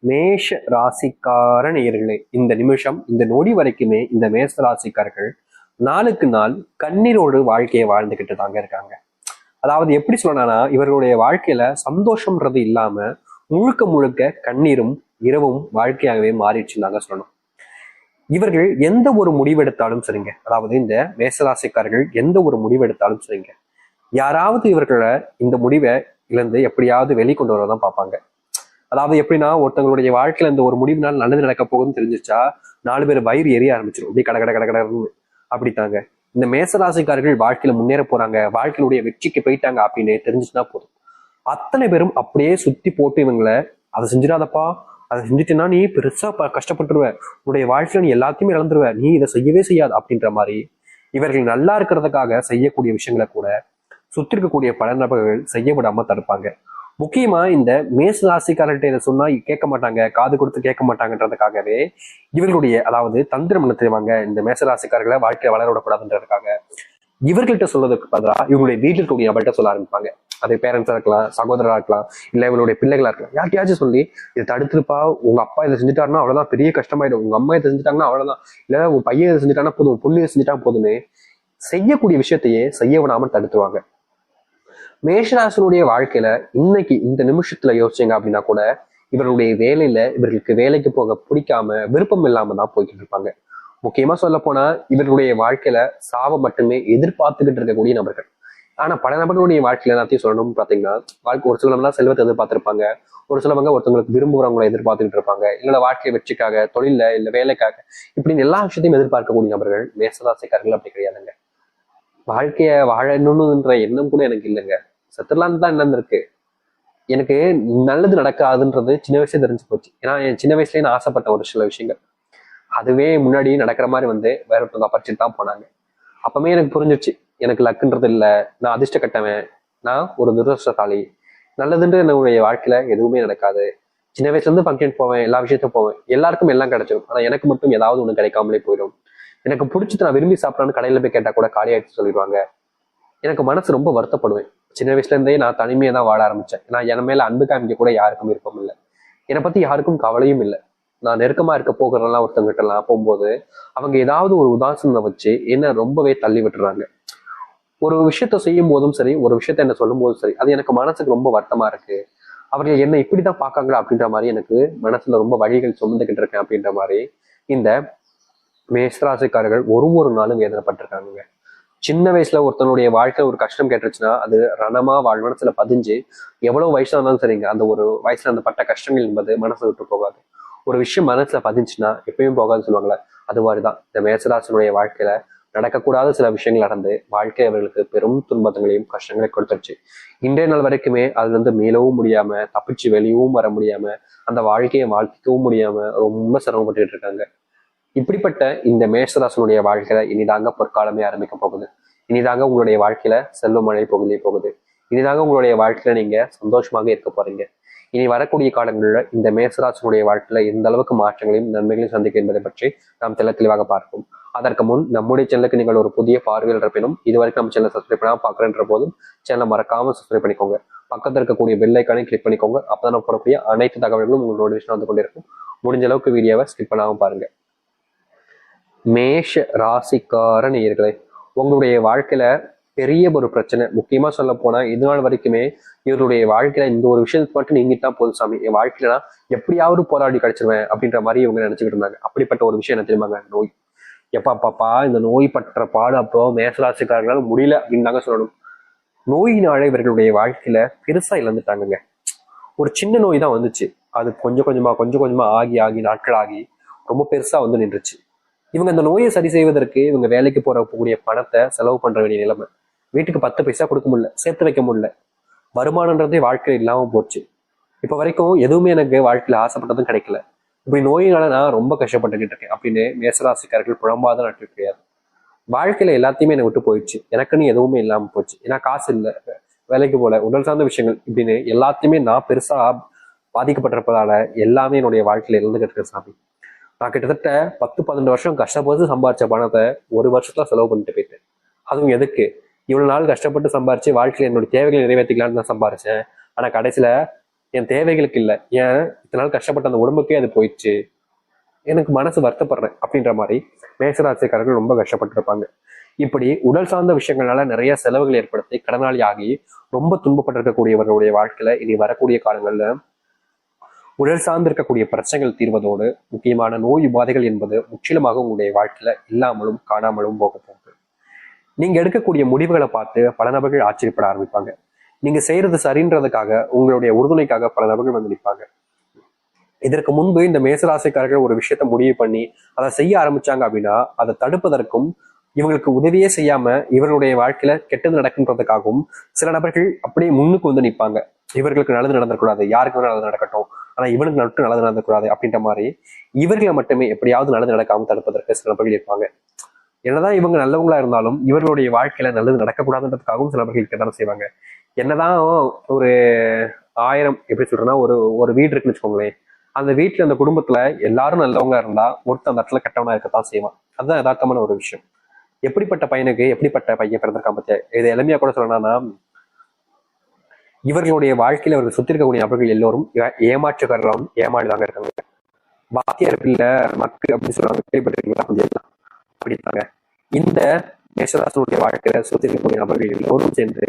மேஷ ராசிக்கார நேயர்களே, இந்த நிமிஷம் இந்த நொடி வரைக்குமே இந்த மேஷ ராசிக்காரர்கள் நாளுக்கு நாள் கண்ணீரோடு வாழ்க்கையை வாழ்ந்துகிட்டு தாங்க இருக்காங்க. அதாவது எப்படி சொல்லணும்னா, இவர்களுடைய வாழ்க்கையில சந்தோஷம்ன்றது இல்லாம முழுக்க முழுக்க கண்ணீரும் இரவும் வாழ்க்கையாகவே மாறிடுச்சுன்னு தாங்க சொல்லணும். இவர்கள் எந்த ஒரு முடிவெடுத்தாலும் சரிங்க, அதாவது இந்த மேசராசிக்காரர்கள் எந்த ஒரு முடிவெடுத்தாலும் சரிங்க, யாராவது இவர்களை இந்த முடிவை இழந்து எப்படியாவது வெளிக்கொண்டு வரதான் பார்ப்பாங்க. அதாவது எப்படின்னா, ஒருத்தவங்களுடைய வாழ்க்கையில இந்த ஒரு முடிவுனால நல்லது நடக்க போகுதுன்னு தெரிஞ்சிச்சா 4 பேர் வயிறு எரிய ஆரம்பிச்சிடும். இப்படி கட கட கட கடன்னு அப்படித்தாங்க இந்த மேசராசிக்காரர்கள் வாழ்க்கையில முன்னேற போறாங்க, வாழ்க்கையினுடைய வெற்றிக்கு போயிட்டாங்க அப்படின்னு தெரிஞ்சுச்சுன்னா போதும், அத்தனை பேரும் அப்படியே சுத்தி போட்டு இவங்களை அதை செஞ்சிடாதப்பா, அதை செஞ்சுட்டேன்னா நீ பெருசா கஷ்டப்பட்டுருவ, உன்னுடைய வாழ்க்கையில நீ எல்லாத்தையுமே இழந்துருவ, நீ இதை செய்யவே செய்யாது அப்படின்ற மாதிரி இவர்கள் நல்லா இருக்கிறதுக்காக செய்யக்கூடிய விஷயங்களை கூட சுத்தி இருக்கக்கூடிய பல நபர்கள் செய்ய விடாம தடுப்பாங்க. முக்கியமா இந்த மேச ராசிக்காரர்கிட்ட இதை சொன்னா கேட்க மாட்டாங்க, காது கொடுத்து கேட்க மாட்டாங்கன்றதுக்காகவே இவர்களுடைய அதாவது தந்திரம் என்ன தெரியுவாங்க, இந்த மேச ராசிக்காரர்களை வாழ்க்கையை வளர விடக்கூடாதுன்றதுக்காக இவர்கள்ட்ட சொல்றதுக்கு பதிலாக இவங்களுடைய வீட்டில் இருக்கக்கூடிய நபர்கிட்ட சொல்ல ஆரம்பிப்பாங்க. அது பேரண்ட்ஸா இருக்கலாம், சகோதரா இருக்கலாம், இல்ல இவங்களுடைய பிள்ளைகளா இருக்கலாம், யார்கிட்டயாச்சும் சொல்லி இதை தடுத்துருப்பா, உங்க அப்பா இதை செஞ்சுட்டாருன்னா அவ்வளவுதான் பெரிய கஷ்டமாயிடும், உங்க அம்மா இதை செஞ்சுட்டாங்கன்னா அவ்வளவுதான், இல்ல உன் பையன் இதை செஞ்சுட்டானா போதும், உன் பொண்ணு இதை செஞ்சுட்டா போதுன்னு செய்யக்கூடிய விஷயத்தையே செய்ய விடாம தடுத்துருவாங்க. மேஷராசனுடைய வாழ்க்கையில இன்னைக்கு இந்த நிமிஷத்துல யோசிச்சீங்க அப்படின்னா கூட இவருடைய வேலையில இவர்களுக்கு வேலைக்கு போக பிடிக்காம விருப்பம் இல்லாம தான் போய்கிட்டு இருப்பாங்க. முக்கியமா சொல்ல போனா இவர்களுடைய வாழ்க்கையில சாவை மட்டுமே எதிர்பார்த்துக்கிட்டு இருக்கக்கூடிய நபர்கள். ஆனா பல நபர்களுடைய வாழ்க்கையில எல்லாத்தையும் சொல்லணும்னு பாத்தீங்கன்னா, வாழ்க்கை ஒரு சிலவங்க செல்வத்தை எதிர்பார்த்திருப்பாங்க, ஒரு சிலவங்க ஒருத்தவங்களுக்கு விரும்புறவங்களை எதிர்பார்த்துக்கிட்டு இருப்பாங்க, இல்ல வாழ்க்கை வெற்றிக்காக, தொழில இல்ல வேலைக்காக, இப்படின்னு எல்லா விஷயத்தையும் எதிர்பார்க்கக்கூடிய நபர்கள் மேசராசிக்காரர்கள் அப்படி கிடையாதுங்க. வாழ்க்கைய வாழணும்ன்ற எண்ணம் கூட எனக்கு இல்லைங்க, செத்துலான்னு தான் எண்ணம் இருக்கு. எனக்கு நல்லது நடக்காதுன்றது சின்ன வயசுல தெரிஞ்சு போச்சு. ஏன்னா என் சின்ன வயசுலயே நான் ஆசைப்பட்ட ஒரு சில விஷயங்கள் அதுவே முன்னாடி நடக்கிற மாதிரி வந்து வேற ஒருத்தவங்க பறிச்சுட்டு தான் போனாங்க. அப்பவே எனக்கு புரிஞ்சிச்சு, எனக்கு லக்குன்றது இல்லை, நான் அதிர்ஷ்ட கட்டவன், நான் ஒரு துரதிருஷ்டசாலி, நல்லதுன்ற என்னுடைய வாழ்க்கையில எதுவுமே நடக்காது. சின்ன வயசுல இருந்து ஃபங்க்ஷன் போவேன், எல்லா விஷயத்தையும் போவேன், எல்லாருக்கும் எல்லாம் கிடைச்சிடும், ஆனா எனக்கு மட்டும் ஏதாவது ஒண்ணு கிடைக்காமலே போயிடும். எனக்கு பிடிச்சது நான் விரும்பி சாப்பிடறான்னு கடையில போய் கேட்டா கூட காலி ஆயிடுச்சு சொல்லிடுவாங்க. எனக்கு மனசு ரொம்ப வருத்தப்படுவேன். சின்ன வயசுல இருந்தே நான் தனிமையை தான் வாழ ஆரம்பிச்சேன். நான் என் மேல அன்பு காமிக்க கூட யாருக்கும் விருப்பம் இல்லை, என்னை பத்தி யாருக்கும் கவலையும் இல்லை. நான் நெருக்கமா இருக்க போகிறதெல்லாம் ஒருத்தவங்கிட்ட எல்லாம் போகும்போது அவங்க ஏதாவது ஒரு உதாசனத்தை வச்சு என்ன ரொம்பவே தள்ளி விட்டுறாங்க. ஒரு விஷயத்த செய்யும் போதும் சரி, ஒரு விஷயத்த என்ன சொல்லும் போதும் சரி, அது எனக்கு மனசுக்கு ரொம்ப வருத்தமா இருக்கு. அவர்கள் என்ன இப்படிதான் பார்க்காங்களா அப்படின்ற மாதிரி எனக்கு மனசுல ரொம்ப வழிகள் சுமந்துகிட்டு இருக்கேன் அப்படின்ற மாதிரி இந்த மேஷராசிக்காரர்கள் ஒரு நாளும் வேதனைப்பட்டிருக்காங்க. சின்ன வயசுல ஒருத்தனுடைய வாழ்க்கை ஒரு கஷ்டம் கேட்டுருச்சுன்னா அது ரணமா மனசுல பதிஞ்சு எவ்வளவு வயசா இருந்தாலும் சரிங்க, அந்த ஒரு வயசுல அந்த பட்ட கஷ்டங்கள் என்பது மனசை விட்டு போகாது. ஒரு விஷயம் மனசுல பதிஞ்சுன்னா எப்பயும் போகாதுன்னு சொல்லுவாங்களே, அது மாதிரிதான் இந்த மேசராசனுடைய வாழ்க்கையில நடக்கக்கூடாத சில விஷயங்கள் நடந்து வாழ்க்கை அவர்களுக்கு பெரும் துன்பங்களையும் கஷ்டங்களையும் கொடுத்துருச்சு. இன்றைய நாள் வரைக்குமே அது வந்து மீளவும் முடியாம, தப்பிச்சு வெளியவும் வர முடியாம, அந்த வாழ்க்கையை வாழ்க்கைக்கவும் முடியாம ரொம்ப சிரமப்பட்டுட்டு இருக்காங்க. இப்படிப்பட்ட இந்த மேஷராசனுடைய வாழ்க்கையில இனிதாங்க பொற்காலமே ஆரம்பிக்க போகுது. இனிதாங்க உங்களுடைய வாழ்க்கையில செல்வ மழை போகுதே போகுது. இனிதாங்க உங்களுடைய வாழ்க்கையில நீங்க சந்தோஷமாக இருக்க போறீங்க. இனி வரக்கூடிய காலங்களில் இந்த மேசராசனுடைய வாழ்க்கையில எந்த அளவுக்கு மாற்றங்களையும் நன்மைகளையும் சந்திக்கும் என்பதை பற்றி நாம் தெளிவாக பார்ப்போம். அதற்கு முன் நம்முடைய சேனலுக்கு நீங்கள் ஒரு புதிய பார்வையில் இருப்பினும் இதுவரைக்கும் நம்ம சேனல் சப்ஸ்கிரைப் பண்ணாம பார்க்குறேன்ற போதும் சேனலை மறக்காம சப்ஸ்கிரைப் பண்ணிக்கோங்க. பக்கத்தில் இருக்கக்கூடிய பெல் ஐக்கானை கிளிக் பண்ணிக்கோங்க. அப்பதான் நம்ம போடக்கூடிய அனைத்து தகவல்களும் உங்களோட நோட்டிஃபிகேஷன் வந்து கொண்டிருக்கும். முடிஞ்ச அளவுக்கு வீடியோவை ஸ்கிப் பண்ணாம பாருங்க. மேஷ ராசிக்கார நேயர்களே, உங்களுடைய வாழ்க்கையில பெரிய ஒரு பிரச்சனை, முக்கியமா சொல்ல போனா இது நாள் வரைக்குமே இவருடைய வாழ்க்கையில இந்த ஒரு விஷயத்துக்கு மட்டும் நீங்கிட்டா போதும் சாமி, என் வாழ்க்கையில எப்படியாவது போராடி கிடைச்சிருவேன் அப்படின்ற மாதிரி இவங்க நினைச்சுக்கிட்டு இருந்தாங்க. அப்படிப்பட்ட ஒரு விஷயம் என்ன தெரியுமாங்க, நோய். பாப்பா இந்த நோய் பற்ற பாடு அப்போ மேசராசிக்காரர்களால முடியல அப்படின்னு தாங்க சொல்லணும். நோயினால இவர்களுடைய வாழ்க்கையில பெருசா இழந்துட்டாங்க. ஒரு சின்ன நோய் தான் வந்துச்சு, அது கொஞ்சம் கொஞ்சமா ஆகி ஆகி நாட்கள் ஆகி ரொம்ப பெருசா வந்து நின்றுச்சு. இவங்க அந்த நோயை சரி செய்வதற்கு இவங்க வேலைக்கு போகக்கூடிய பணத்தை செலவு பண்ற வேண்டிய நிலைமை, வீட்டுக்கு 10 பைசா கொடுக்க முடியல, சேர்த்து வைக்க முடியல, வருமானன்றதே வாழ்க்கையில் இல்லாம போச்சு. இப்ப வரைக்கும் எதுவுமே எனக்கு வாழ்க்கையில ஆசைப்பட்டதும் கிடைக்கல, இப்படி நோயினால நான் ரொம்ப கஷ்டப்பட்டுக்கிட்டு இருக்கேன் அப்படின்னு மேசராசிக்காரர்கள் புலம்பாத நாட்கள் கிடையாது. வாழ்க்கையில எல்லாத்தையுமே என்னை விட்டு போயிடுச்சு, எனக்குன்னு எதுவுமே இல்லாம போச்சு, ஏன்னா காசு இல்லை, வேலைக்கு போல, உடல் சார்ந்த விஷயங்கள் இப்படின்னு எல்லாத்தையுமே நான் பெருசா பாதிக்கப்பட்டிருப்பதால எல்லாமே என்னுடைய வாழ்க்கையில இருந்துகிட்டு இருக்க சாமி. நான் கிட்டத்தட்ட 10-12 வருஷம் கஷ்டப்பட்டு சம்பாரிச்ச பணத்தை ஒரு வருஷத்துல செலவு பண்ணிட்டு போயிட்டேன். அதுவும் எதுக்கு, இவ்வளவு நாள் கஷ்டப்பட்டு சம்பாரிச்சு வாழ்க்கையில என்னுடைய தேவைகளை நிறைவேற்றிக்கலான்னு தான் சம்பாரிச்சேன். ஆனா கடைசியில என் தேவைகளுக்கு இல்லை, ஏன் இத்தனை நாள் கஷ்டப்பட்ட அந்த உடம்புக்கே அது போயிடுச்சு, எனக்கு மனசு வருத்தப்படுறேன் அப்படின்ற மாதிரி மேசராசிக்காரர்கள் ரொம்ப கஷ்டப்பட்டு இருப்பாங்க. இப்படி உடல் சார்ந்த விஷயங்களால நிறைய செலவுகள் ஏற்படுத்தி கடனாளி ஆகி ரொம்ப துன்பப்பட்டிருக்கக்கூடியவர்களுடைய வாழ்க்கையில இனி வரக்கூடிய காலங்கள்ல உடல் சார்ந்து இருக்கக்கூடிய பிரச்சனைகள் தீர்வதோடு முக்கியமான நோய் உபாதைகள் என்பது முற்றிலுமாக உங்களுடைய வாழ்க்கையில இல்லாமலும் காணாமலும் போக போகுது. நீங்க எடுக்கக்கூடிய முடிவுகளை பார்த்து பல நபர்கள் ஆச்சரியப்பட ஆரம்பிப்பாங்க. நீங்க செய்யறது சரின்றதுக்காக உங்களுடைய உறுதுணைக்காக பல நபர்கள் வந்து நிற்பாங்க. இதற்கு முன்பு இந்த மேசராசிக்காரர்கள் ஒரு விஷயத்த முடிவு பண்ணி அதை செய்ய ஆரம்பிச்சாங்க அப்படின்னா அதை தடுப்பதற்கும் இவங்களுக்கு உதவியே செய்யாம இவர்களுடைய வாழ்க்கையில கெட்டது நடக்குன்றதுக்காகவும் சில நபர்கள் அப்படியே முன்னுக்கு வந்து நிற்பாங்க. இவர்களுக்கு நல்லது நடந்துடக்கூடாது, யாருக்கு நல்லது நடக்கட்டும், ஆனா இவனுக்கு மட்டும் நல்லது நடந்துக்கூடாது அப்படின்ற மாதிரி இவர்களை மட்டுமே எப்படியாவது நல்லது நடக்காம தடுப்பதற்கு சில நபர்கள் இருப்பாங்க. என்னதான் இவங்க நல்லவங்களா இருந்தாலும் இவர்களுடைய வாழ்க்கையில நல்லது நடக்கக்கூடாதுன்றதுக்காகவும் சில நபர்கள் இருக்கதான் செய்வாங்க. என்னதான் ஒரு 1000 எப்படி சொல்றேன்னா ஒரு ஒரு வீடு இருக்குன்னு வச்சுக்கோங்களேன், அந்த வீட்டுல அந்த குடும்பத்துல எல்லாரும் நல்லவங்க இருந்தா ஒருத்தர் அந்த இடத்துல கெட்டவனா இருக்கத்தான் செய்வான். அதுதான் யதார்த்தமான ஒரு விஷயம். எப்படிப்பட்ட பையனுக்கு எப்படிப்பட்ட பையன் பிறந்திருக்கான் பத்தியா. இதை எளிமையா கூட சொல்லணும்னா, இவர்களுடைய வாழ்க்கையில அவர்கள் சுத்தி இருக்கக்கூடிய நபர்கள் எல்லோரும் ஏமாற்றுக்காரர்களும் ஏமாடிதாங்க இருக்காங்க. பாத்தியார் பிள்ளை மக்கு அப்படின்னு சொல்றாங்க, கேள்விப்பட்டிருக்கீங்களா? அப்படித்தாங்க இந்த மேஷராசனுடைய வாழ்க்கையில சுத்தி இருக்கக்கூடிய நபர்கள் எல்லோரும் சேர்ந்து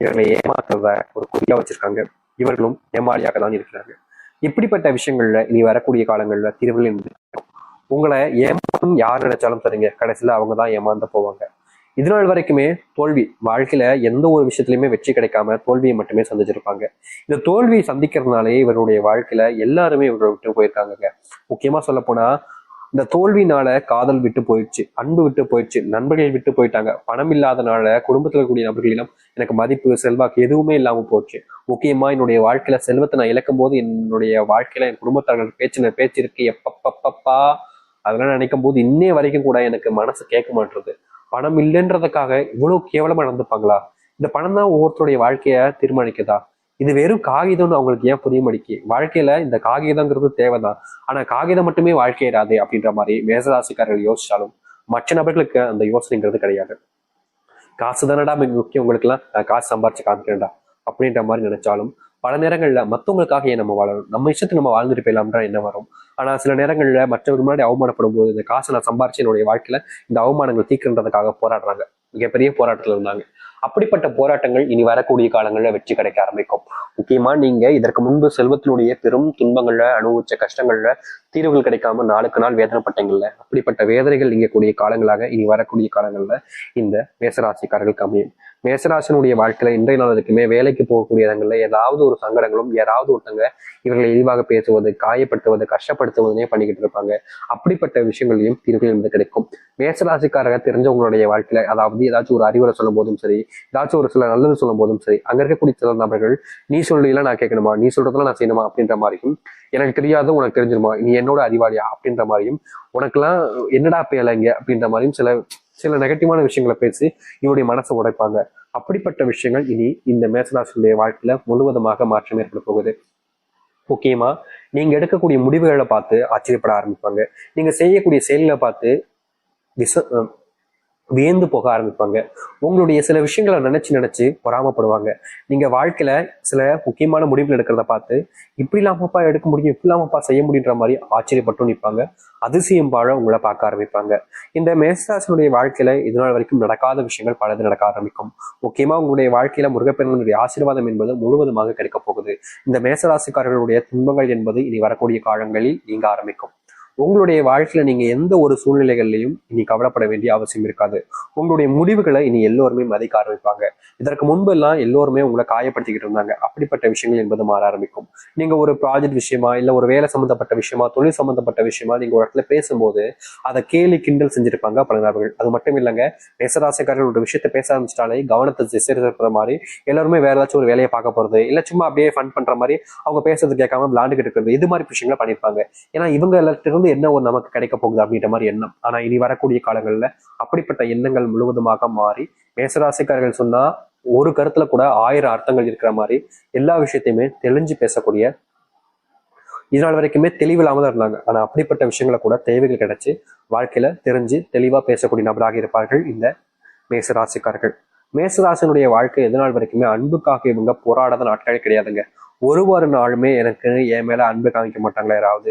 இவர்களை ஏமாற்றுறத ஒரு குறியா வச்சிருக்காங்க. இவர்களும் ஏமாளியாக தான் இருக்கிறாங்க. இப்படிப்பட்ட விஷயங்கள்ல இனி வரக்கூடிய காலங்கள்ல தீர்வுகள் இருந்து உங்களை ஏமாற்றும் யார் நினைச்சாலும் சரிங்க, கடைசியில அவங்க தான் ஏமாந்து போவாங்க. இதனால் வரைக்குமே தோல்வி வாழ்க்கையில எந்த ஒரு விஷயத்திலுமே வெற்றி கிடைக்காம தோல்வியை மட்டுமே சந்திச்சிருப்பாங்க. இந்த தோல்வியை சந்திக்கிறதுனாலே இவருடைய வாழ்க்கையில எல்லாருமே இவரை விட்டு போயிருக்காங்க. முக்கியமா சொல்ல போனா இந்த தோல்வினால காதல் விட்டு போயிடுச்சு, அன்பு விட்டு போயிடுச்சு, நண்பர்கள் விட்டு போயிட்டாங்க, பணம் இல்லாதனால குடும்பத்துல இருக்கக்கூடிய நபர்களிடம் எனக்கு மதிப்பு செல்வாக்கு எதுவுமே இல்லாம போச்சு. முக்கியமா என்னுடைய வாழ்க்கையில செல்வத்தை நான் இழக்கும் போது என்னுடைய வாழ்க்கையில என் குடும்பத்தார்கள் பேச்சு இருக்கு எப்பப்பப்பா அதெல்லாம் நினைக்கும் போது இன்னே வரைக்கும் கூட எனக்கு மனசு கேட்க மாட்டுறது. பணம் இல்லைன்றதுக்காக இவ்வளவு கேவலமா நடந்துப்பாங்களா? இந்த பணம் தான் ஒவ்வொருத்தருடைய வாழ்க்கைய தீர்மானிக்குதா? இது வெறும் காகிதம்னு அவங்களுக்கு ஏன் புரிய மாட்டேங்குது? வாழ்க்கையில இந்த காகிதங்கிறது தேவைதான், ஆனா காகிதம் மட்டுமே வாழ்க்கையிடாது அப்படின்ற மாதிரி மேசராசிக்காரர்கள் யோசிச்சாலும் மற்ற நபர்களுக்கு அந்த யோசனைங்கிறது கிடையாது. காசு தானடா முக்கியம் உங்களுக்கு எல்லாம், காசு சம்பாரிச்சு காமிக்கிறேன்டா அப்படின்ற மாதிரி நினைச்சாலும் பல நேரங்கள்ல மத்தவங்களுக்காக ஏன் நம்ம வாழணும், நம்ம இஷ்டத்துக்கு நம்ம வாழ்ந்துட்டு போயிடலாம்ன்ற என்ன வரும். ஆனா சில நேரங்கள்ல மற்றவர்கள் முன்னாடி அவமானப்படும் போது இந்த காசை நான் சம்பாரிச்சு என்னுடைய வாழ்க்கையில இந்த அவமானங்கள் தீர்க்கின்றதுக்காக போராடுறாங்க. மிகப்பெரிய போராட்டத்துல இருந்தாங்க. அப்படிப்பட்ட போராட்டங்கள் இனி வரக்கூடிய காலங்கள்ல வெற்றி கிடைக்க ஆரம்பிக்கும். முக்கியமா நீங்க இதற்கு முன்பு செல்வத்தினுடைய பெரும் துன்பங்கள்ல அனுபவிச்ச கஷ்டங்கள்ல தீர்வுகள் கிடைக்காம நாளுக்கு நாள் வேதனைப்பட்டீங்கல்ல, அப்படிப்பட்ட வேதனைகள் நீங்கக்கூடிய காலங்களாக இனி வரக்கூடிய காலங்கள்ல இந்த மேசராசிக்காரர்களுக்கு அமையும். மேசராசினுடைய வாழ்க்கையில இன்றைய நாள் வரைக்குமே வேலைக்கு போகக்கூடிய இடங்கள்ல ஏதாவது ஒரு சங்கடங்களும் யாராவது ஒருத்தங்க இவர்களை இழிவாக பேசுவது, காயப்படுத்துவது, கஷ்டப்படுத்துவதனே பண்ணிக்கிட்டு இருப்பாங்க. அப்படிப்பட்ட விஷயங்களையும் தீர்வுகள் இருந்து கிடைக்கும். மேசராசிக்காரங்க தெரிஞ்சவங்களுடைய வாழ்க்கையில அதாவது ஏதாச்சும் ஒரு அறிவுரை சொல்லும் போதும் சரி, ஏதாச்சும் ஒரு சில நல்லது சொல்லும் போதும் சரி, அங்க இருக்கக்கூடிய சில நபர்கள் நீ சொல்லலாம் நான் கேட்கணுமா, நீ சொல்றதெல்லாம் நான் செய்யணுமா அப்படின்ற மாதிரியும், எனக்கு தெரியாது உனக்கு தெரிஞ்சிருமா, நீ என்னோட அறிவாளியா அப்படின்ற மாதிரியும், உனக்கெல்லாம் என்னடா பேலைங்க அப்படின்ற மாதிரியும் சில சில நெகட்டிவான விஷயங்களை பேசி இவருடைய மனசை உடைப்பாங்க. அப்படிப்பட்ட விஷயங்கள் இனி இந்த மேசராசியுடைய வாழ்க்கையில முழுவதுமாக மாற்றம் ஏற்பட போகுது. முக்கியமா நீங்க எடுக்கக்கூடிய முடிவுகளை பார்த்து ஆச்சரியப்பட ஆரம்பிப்பாங்க. நீங்க செய்யக்கூடிய செயல்களை பார்த்து வியந்து போக ஆரம்பிப்பாங்க. உங்களுடைய சில விஷயங்களை நினைச்சு பொறாமப்படுவாங்க. நீங்க வாழ்க்கையில சில முக்கியமான முடிவுகள் எடுக்கிறத பார்த்து இப்படி இல்லாமப்பா எடுக்க முடியும், இப்படி இல்லாமப்பா செய்ய முடியுன்ற மாதிரி ஆச்சரியப்பட்டும் நிற்பாங்க. அதிசயம் பாழ உங்களை பார்க்க ஆரம்பிப்பாங்க. இந்த மேசராசினுடைய வாழ்க்கையில இதனால் வரைக்கும் நடக்காத விஷயங்கள் பலது நடக்க ஆரம்பிக்கும். முக்கியமா உங்களுடைய வாழ்க்கையில முருகப்பெருமானுடைய ஆசீர்வாதம் என்பது முழுவதுமாக கிடைக்க போகுது. இந்த மேசராசிக்காரர்களுடைய துன்பங்கள் என்பது இனி வரக்கூடிய காலங்களில் நீங்க ஆரம்பிக்கும். உங்களுடைய வாழ்க்கையில நீங்க எந்த ஒரு சூழ்நிலைகள்லையும் இனி கவலைப்பட வேண்டிய அவசியம் இருக்காது. உங்களுடைய முடிவுகளை இனி எல்லோருமே மதிக்க ஆரம்பிப்பாங்க. இதற்கு முன்பு எல்லாம் எல்லோருமே உங்களை காயப்படுத்திக்கிட்டு இருந்தாங்க. அப்படிப்பட்ட விஷயங்கள் என்பது மாற ஆரம்பிக்கும். நீங்க ஒரு ப்ராஜெக்ட் விஷயமா, இல்ல ஒரு வேலை சம்பந்தப்பட்ட விஷயமா, தொழில் சம்பந்தப்பட்ட விஷயமா நீங்க ஒரு இடத்துல பேசும்போது அதை கேலி கிண்டல் செஞ்சிருப்பாங்க பல நபர்கள். அது மட்டும் இல்லைங்க, மேசராசிக்காரர்கள் ஒரு விஷயத்த பேச ஆரம்பிச்சிட்டாலே கவனத்தை திசை திருப்புற மாதிரி எல்லாருமே வேற ஏதாச்சும் ஒரு வேலையை பார்க்க போறது, இல்ல சும்மா அப்படியே ஃபன் பண்ற மாதிரி அவங்க பேசுறது கேட்காம விளாண்டுகிட்டு இருக்கிறது, இது மாதிரி விஷயங்களை பண்ணிருப்பாங்க. ஏன்னா இவங்க எல்லாத்திலிருந்து என்ன ஒரு நமக்கு கிடைக்க போகுது அப்படின்ற மாதிரி எண்ணம். ஆனா இனி வரக்கூடிய காலங்கள்ல அப்படிப்பட்ட எண்ணங்கள் முழுவதுமாக மாறி மேசராசிக்காரர்கள் சொன்னா ஒரு கருத்துல கூட 1000 அர்த்தங்கள் இருக்கிற மாதிரி எல்லா விஷயத்தையுமே தெளிஞ்சு பேசக்கூடிய, இதனால் வரைக்குமே தெளிவில்லாம தான் இருந்தாங்க. ஆனா அப்படிப்பட்ட விஷயங்களை கூட தேவைகள் கிடைச்சு வாழ்க்கையில தெரிஞ்சு தெளிவா பேசக்கூடிய நபராக இருப்பார்கள் இந்த மேசராசிக்காரர்கள். மேசராசினுடைய வாழ்க்கை எதனால் வரைக்குமே அன்புக்காக இவங்க போராடாத நாட்களே கிடையாதுங்க. ஒரு நாளுமே எனக்கு என் மேல அன்பு காமிக்க மாட்டாங்களா யாராவது?